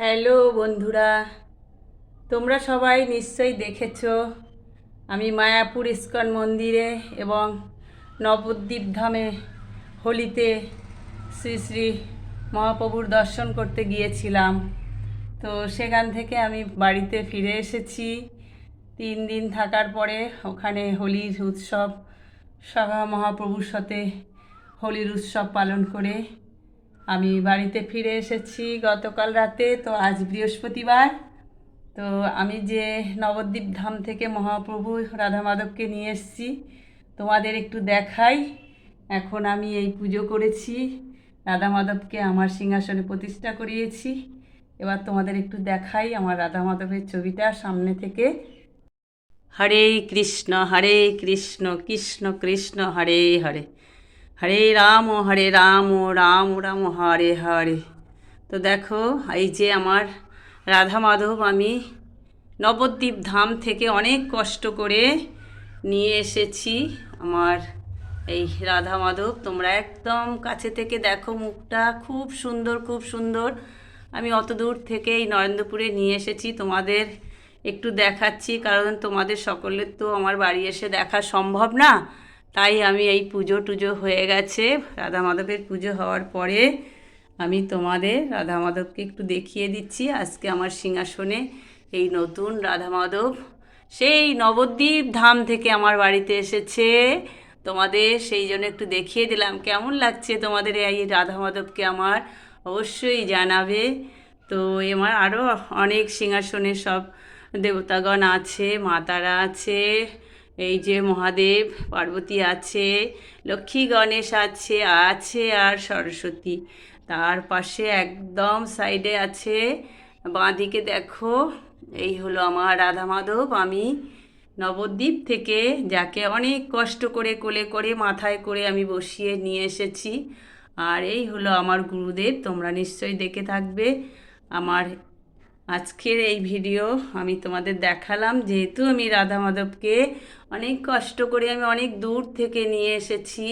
Hello বন্ধুরা, তোমরা সবাই নিশ্চয়ই দেখেছো আমি মায়াপুর ইস্কন মন্দিরে এবং নবদ্বীপ ধামে হোলিতে শ্রী শ্রী মহাপ্রভুর দর্শন করতে গিয়েছিলাম। তো সেখান থেকে আমি বাড়িতে ফিরে এসেছি 3 দিন থাকার পরে। ওখানে হোলির উৎসব সভা মহাপ্রভুর সাথে হোলির উৎসব পালন করে আমি বাড়িতে ফিরে এসেছি গতকাল রাতে। তো আজ বৃহস্পতিবার। তো আমি যে নবদ্বীপ ধাম থেকে মহাপ্রভু রাধা মাধবকে নিয়ে এসেছি তোমাদের একটু দেখাই। এখন আমি এই পুজো করেছি, রাধা মাধবকে আমার সিংহাসনে প্রতিষ্ঠা করিয়েছি। এবার তোমাদের একটু দেখাই আমার রাধা মাধবের ছবিটা সামনে থেকে। হরে কৃষ্ণ কৃষ্ণ কৃষ্ণ হরে হরে, হরে রাম রাম রাম হরে হরে। তো দেখো, এই যে আমার রাধা মাধব আমি নবদ্বীপ ধাম থেকে অনেক কষ্ট করে নিয়ে এসেছি। আমার এই রাধা মাধব তোমরা একদম কাছে থেকে দেখো, মুখটা খুব সুন্দর খুব সুন্দর। আমি অত দূর থেকে এই নরেন্দ্রপুরে নিয়ে এসেছি, তোমাদের একটু দেখাচ্ছি, কারণ তোমাদের সকলের তো আমার বাড়ি এসে দেখা সম্ভব না। তাই আমি এই পুজো টুজো হয়ে গেছে, রাধা মাধবের পুজো হওয়ার পরে আমি তোমাদের রাধা মাধবকে একটু দেখিয়ে দিচ্ছি। আজকে আমার সিংহাসনে এই নতুন রাধা মাধব সেই নবদ্বীপ ধাম থেকে আমার বাড়িতে এসেছে। তোমাদের সেই জন্য একটু দেখিয়ে দিলাম। কেমন লাগছে তোমাদের এই রাধা মাধবকে আমার অবশ্যই জানাবে। তো আমার আরও অনেক সিংহাসনে সব দেবতাগণ আছে, মা তারা আছে, এই যে মহাদেব পার্বতী আছে, লক্ষ্মী গণেশ আছে আর সরস্বতী। তার পাশে একদম সাইডে আছে, বাঁদিকে দেখো, এই হলো আমার রাধা মাধব। আমি নবদ্বীপ থেকে যাকে অনেক কষ্ট করে কোলে করে মাথায় করে আমি বসিয়ে নিয়ে এসেছি। আর এই হলো আমার গুরুদেব, তোমরা নিশ্চয়ই দেখে থাকবে আমার আজকের এই ভিডিও। আমি তোমাদের দেখালাম, যেহেতু আমি রাধা মাধবকে অনেক কষ্ট করে আমি অনেক দূর থেকে নিয়ে এসেছি।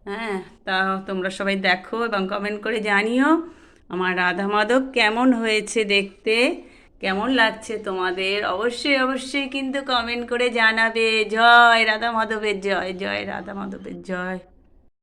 হ্যাঁ, তা তোমরা সবাই দেখো এবং কমেন্ট করে জানিও আমার রাধা মাধব কেমন হয়েছে দেখতে, কেমন লাগছে তোমাদের। অবশ্যই অবশ্যই কিন্তু কমেন্ট করে জানাবে। জয় রাধা মাধবের জয়, জয় রাধা মাধবের জয়।